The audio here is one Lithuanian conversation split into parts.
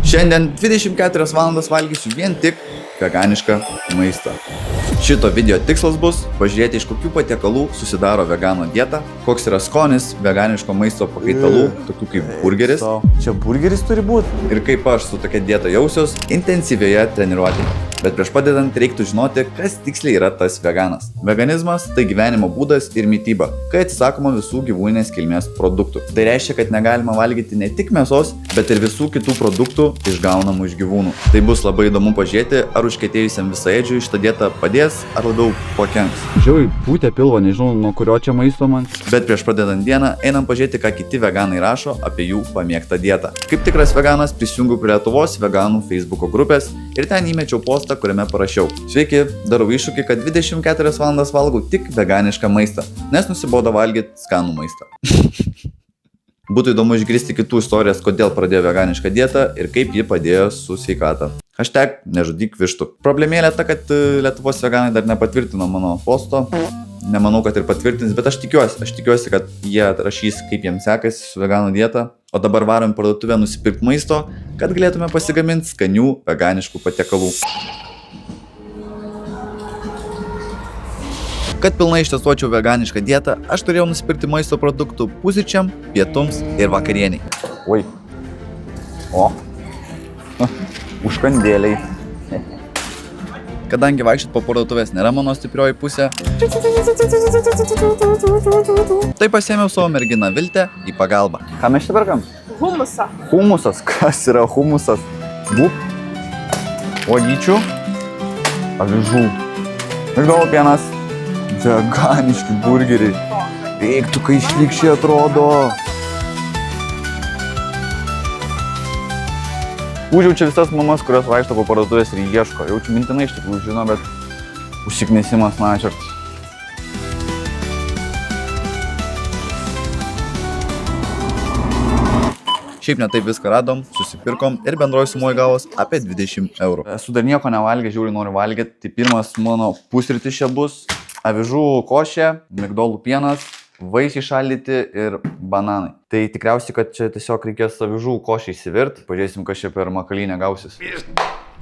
Šiandien 24 valandas valgysiu vien tik veganišką maistą. Šito video tikslas bus pažiūrėti, iš kokių patiekalų susidaro vegano dieta, koks yra skonis veganiško maisto pakaitalų, tokių kaip burgeris. Čia burgeris turi būti. Ir kaip aš su tokia dieta jausiuos intensyvioje treniruotėje. Bet prieš padedant reiktų žinoti, kas tiksliai yra tas veganas. Veganizmas tai gyvenimo būdas ir mityba, kai atsisakoma visų gyvūninės kilmės produktų. Tai reiškia, kad negalima valgyti ne tik mėsos, bet ir visų kitų produktų išgaunamų iš gyvūnų. Tai bus labai įdomu pažiūrėti, ar užkietėjusiam visaėdžiui šitą dietą padės, ar labiau pakenks. Žiūrėjau, pūtė pilvo, nežinau, nuo kurio čia maisto man. Bet prieš pradedant dieną, einam pažiūrėti, ką kiti veganai rašo apie jų pamėgtą dietą. Kaip tikras veganas prisijungiau prie Lietuvos veganų Facebook'o grupės ir ten įmečiau postą, kuriame parašiau: Sveiki, darau iššūkį, kad 24 valandas valgau tik veganišką maistą, nes nusibodo valgyti skanų maistą. Būtų įdomu išgirsti kitų istorijas, kodėl pradėjo veganišką dietą ir kaip ji padėjo su sveikata. #nežudyk vištų. Problemėlė ta, kad Lietuvos veganai dar nepatvirtino mano posto. Nemanau, kad ir patvirtins, bet aš tikiuosi, kad jie rašys, kaip jiems sekasi su veganų dieta. O dabar varom parduotuvę nusipirkti maisto, kad galėtume pasigaminti skanių veganiškų patiekalų. Kad pilnai ištestuočiau veganišką dietą, aš turėjau nusipirkti maisto produktų pusryčiam, pietums ir vakarieniai. Oi. O. Užkandėliai. Kadangi vaikščiot po parduotuvės nėra mano stiprioji pusė, tai pasiėmiau savo merginą Viltę į pagalbą. Ką mes čia perkam? Humusą. Humusas. Kas yra humusas? Būp. Uogyčių. Avižų. Migdolų pienas. Veganiški burgeriai. Eiktų, kai šlykščiai atrodo. Užjau čia visas mamas, kurios vaikšto po parduotuvės ir ieško. Jaučiu mintinai iš tikrųjų žino, bet užsiknisimas načert. Šiaip netaip viską radom, susipirkom ir bendroji sumoji gavos apie 20 eurų. Esu dar nieko nevalgęs, žiauriai noriu valgyti. Tai pirmas mano pusrytis čia bus avižų košė, migdolų pienas, vaisiai šaldyti ir bananai. Tai tikriausiai, kad čia tiesiog reikės avižų košę įsivirt. Pažiūrėsim, kas čia per makalynę gausis.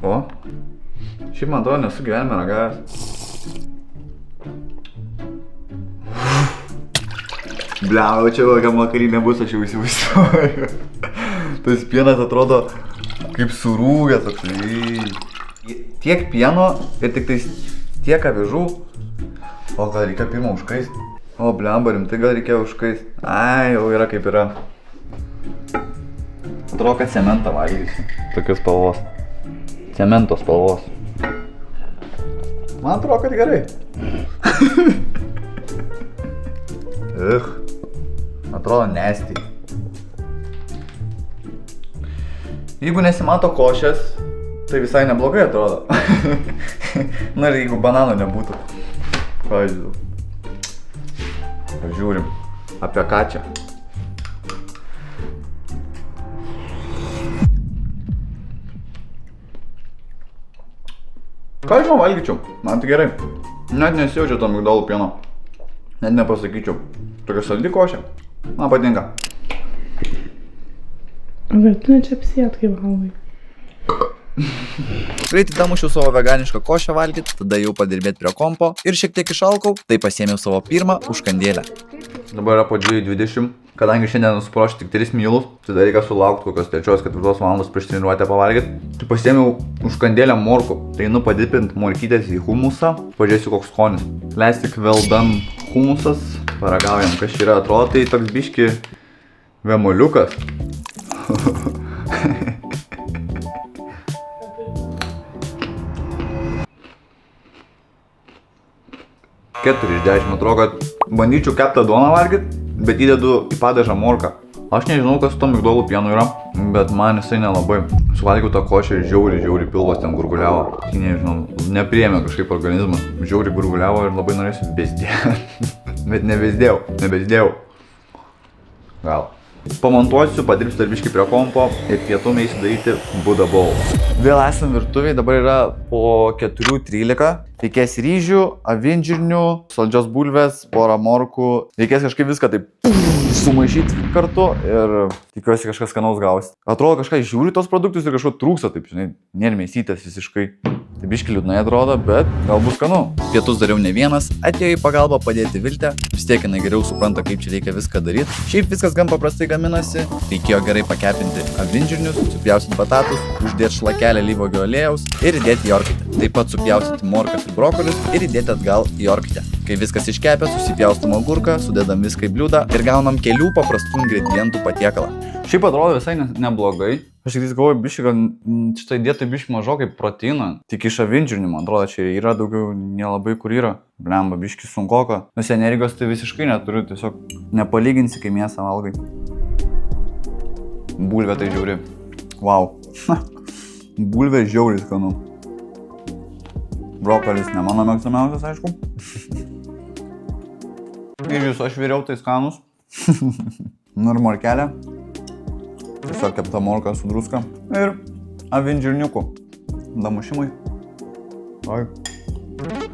O, šiaip man atrodo, nesu gyvenime ragavęs. Bliau, čia kokia makalynė bus, aš jau įsivaizduoju. Tas pienas atrodo kaip surūgęs toksai. Tiek pieno ir tik tais tiek avižų. O gal reikia pirmą užkaist? O blemba, rimtai gal reikėjo užkaist? Ai, jau yra kaip yra. Atrodo, kad cementą valgysiu. Tokios spalvos. Cemento spalvos. Man atrodo, kad gerai. Atrodo nestiai. Jeigu nesimato košės, tai visai neblogai atrodo. Na ir jeigu banano nebūtų. Pažiūrėjau. Pažiūrim. Apie ką čia? Ką žinau, valgyčiau. Man tai gerai. Net nesijaučiu to migdolų pieno. Net nepasakyčiau. Tokia saldi košė. Man patinka. Bet tu ne čia apsijat, kaip valgai. Greitai damušiau savo veganišką košę valgyti, tada jau padirbėti prie kompo ir šiek tiek išalkau, tai pasiėmiau savo pirmą užkandėlę. Dabar yra po 2:20, kadangi šiandien nusiprošiu tik 3 mylus, tai dar reikia sulaukti kokios 3-4 valandos prieš treniruotę pavalgyti. Tai pasiėmiau užkandėlę morkų, tai einu padipinti morkytės į humusą, pažiūrėsiu koks skonis. Classic well done humusas, paragaujam, kas čia yra, atrodo tai toks biški vemoliukas. 4 iš 10, atrodo, kad bandyčiau keptą duoną valgyti, bet įdedu į padažą morką. Aš nežinau, kas su to migdolų pienu yra, bet man jisai nelabai. Suvalgiau tą košę ir žiauriai pilvas ten gurguliavo. Tai nežinau, nepriėmė kažkaip organizmas. Žiauriai gurguliavo ir labai norėsiu bezdėti. Bet nebezdėjau. Gal. Pamontuosiu, padirbsiu dar biškį prie kompo ir pietum eisiu daryti Buddha bowl. Vėl esam virtuviai, dabar yra po 4:13. Reikės ryžių, avinžirnių, saldžios bulvės, porą morkų. Reikės kažkaip viską taip sumaišyti kartu ir tikiuosi kažkas skanaus gausi. Atrodo, kažką žiūri tos produktus ir kažko trūksta, taip, žinai, nėra mėsytės visiškai. Tai biški liūdnai atrodo, bet gal bus skanu. Pietus dariau ne vienas, atėjo į pagalbą padėti Viltę, vis tiek jinai geriau supranta, kaip čia reikia viską daryti. Šiaip viskas gan paprastai gaminasi, reikėjo gerai pakepinti avinžirnius, supjaustyti batatus, uždėti šlakelę alyvuogių aliejaus ir įdėti į orkaitę. Taip pat supjaustyti morkas ir brokolius ir įdėti atgal į orkaitę. Kai viskas iškepė, susipjaustom agurką, sudedam viską į bliūdą ir gaunam kelių paprastų ingredientų patiekalą. Šiaip atrodo visai neblogai. Aš tik galvoju, biški, gal šitai dietai biški mažokai proteino. Tik iš avinžirnių, man atrodo, čia yra daugiau nelabai kur yra. Blemba, biški sunkoka. Nes energijos tai visiškai neturiu, tiesiog nepalyginsi, kai mėsą valgai. Bulvė tai žiauri. Wow. Bulvė žiauriai skanu. Brokolis ne mano mėgstamiausias, aišku. Ryžius aš viriau, tai skanus. Nu ir morkelė. Tiesiog kepta morka su druska. Ir avinžirniukų. Damušimai. Oi.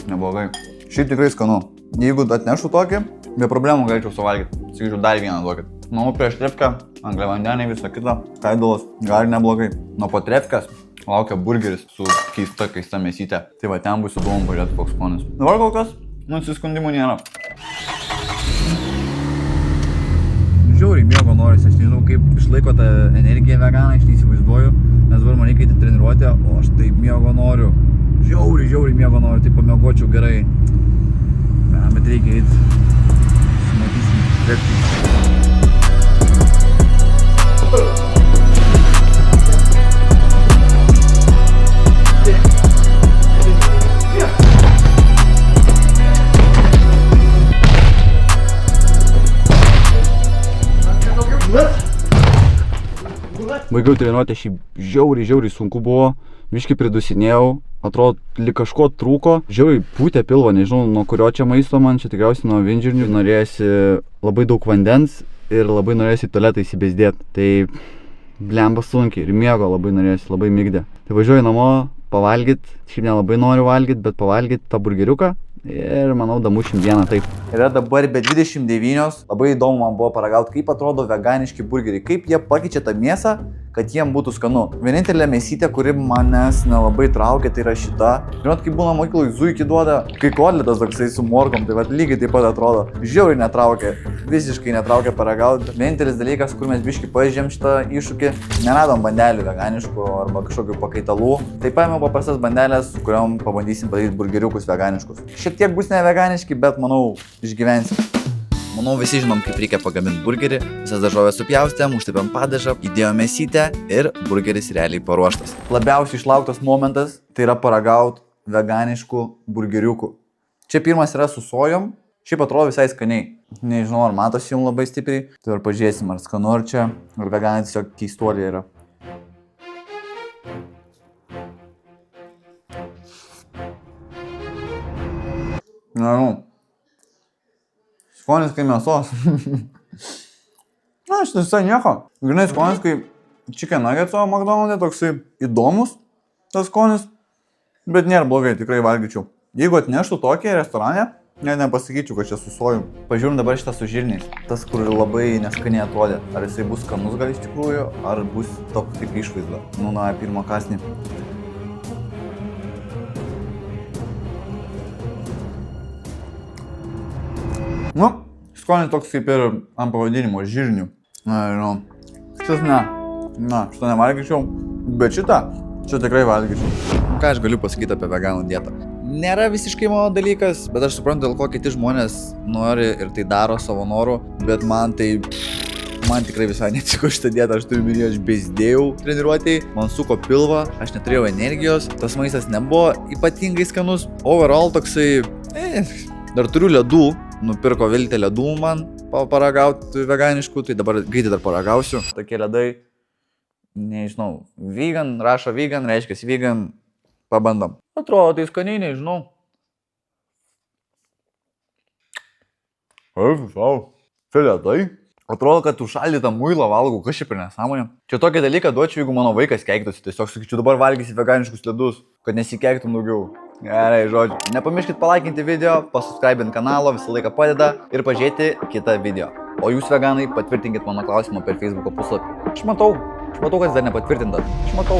Neblogai. Šiaip tikrai skanu. Jeigu atnešu tokį, be problemų galėčiau suvalgyti. Sakyčiau, dar vieną duokit. Nu, prieš trefkę, angliavandeniai, visą kitą. Skaidulas. Gal ir neblogai. Nu, po trefkės laukia burgeris su keista mėsytė. Tai va, ten bus įdomu pažiūrėti, koks skonis. Dabar kol kas nusiskundimų nėra. Žiauriai miego norisi, aš nežinau, kaip išlaiko tą energiją veganą, aš neįsivaizduoju, nes dabar man reikia eiti treniruotę, o aš taip miego noriu. Žiauriai miego noriu, taip pamiegočiau gerai. Bet reikia eiti. Matysim. Baigiau treniruotę, šiaip žiauriai sunku buvo, biški pridusinėjau, atrodo, lyg kažko trūko, žiauriai pūtė pilvą, nežinau, nuo kurio čia maisto man, čia tikriausiai nuo avinžirnių, norėjosi labai daug vandens ir labai norėjosi į tualetą įsibėsdėti, tai blemba sunkiai ir miego labai norėjosi, labai migdė. Tai važiuoju namo pavalgyt, šiaip nelabai noriu valgyt, bet pavalgyt tą burgeriuką. Ir manau, damušim dieną taip. Yra dabar be 29, labai įdomu man buvo paragauti, kaip atrodo veganiški burgeriai, kaip jie pakeičia tą mėsą, kad jiem būtų skanu. Vienintelė mėsytė, kuri manęs nelabai traukia, tai yra šita. Žinot, kaip būna mokyklai, zuikį duoda, kai kotletas toksai su morkom, tai vat lygiai taip pat atrodo. Žiauriai netraukia, visiškai netraukia paragauti. Vienintelis dalykas, kur mes biški pažėm šitą iššūkį, neradom bandelių veganiškų arba kažkokių pakaitalų. Tai paėmiau paprastas bandelės, su kuriom pabandysim padaryti burgeriukus veganiškus. Šiek tiek bus neveganiški, bet manau, išgyvensim. Manau, visi žinom, kaip reikia pagaminti burgerį. Visas daržovės supjaustėm, užtepėm padažą, įdėjom mėsytę ir burgeris realiai paruoštas. Labiausiai išlauktas momentas tai yra paragauti veganiškų burgeriukų. Čia pirmas yra su sojom, šiaip atrodo visai skaniai. Nežinau, ar matosi jums labai stipriai. Tai ar pažiūrėsim, ar skanu ar čia, ar veganai tiesiog keistuoliai yra. Nežinau. Skonis kai mėsos. Na, šitas visai nieko. Grinai skonis kai chicken nuggetso McDonald'e toksai įdomus tas skonis, bet nėra blogai, tikrai valgyčiau. Jeigu atneštų tokį restorane, nepasakyčiau, kad čia su sojum. Pažiūrim dabar šitą su žirniais. Tas, kur labai neskaniai atrodė. Ar jisai bus skanus gal iš tikrųjų, ar bus toks tik išvaizda. Nu, na, pirmą kąsnį. Nu, skonis toks kaip ir ant pavadinimo žirnių. Na, žinau. Šitas ne. Na, šitą nevalgyčiau. Bet šitą tikrai valgyčiau. Ką aš galiu pasakyti apie veganų dietą? Nėra visiškai mano dalykas, bet aš suprantu, dėl ko kiti žmonės nori ir tai daro savo noru. Bet man tikrai visai netiko šitą dietą. Aš turiu minėti, aš bezdėjau treniruotėj. Man suko pilvą, aš neturėjau energijos. Tas maistas nebuvo ypatingai skanus. Overall toksai... Dar turiu ledų. Nupirko Viltė ledų man paragauti veganiškų, tai dabar greitai dar paragausiu. Tokie ledai, nežinau, vegan, rašo vegan, reiškia vegan, pabandom. Atrodo, tai skaniai, nežinau. Čia ledai. Atrodo, kad užšaldytą muilą valgau, kas čia per nesąmonė. Čia tokį dalyką duočiau, jeigu mano vaikas keiktųsi, tiesiog sakyčiau, dabar valgysi veganiškus ledus, kad nesikeiktum daugiau. Gerai, žodžiu. Nepamirškit palaikinti video, pasubscribinti kanalo, visą laiką padeda ir pažiūrėti kitą video. O jūs veganai patvirtinkit mano klausimą per Facebooko puslapį. Aš matau, kad jis dar nepatvirtintas. Aš matau.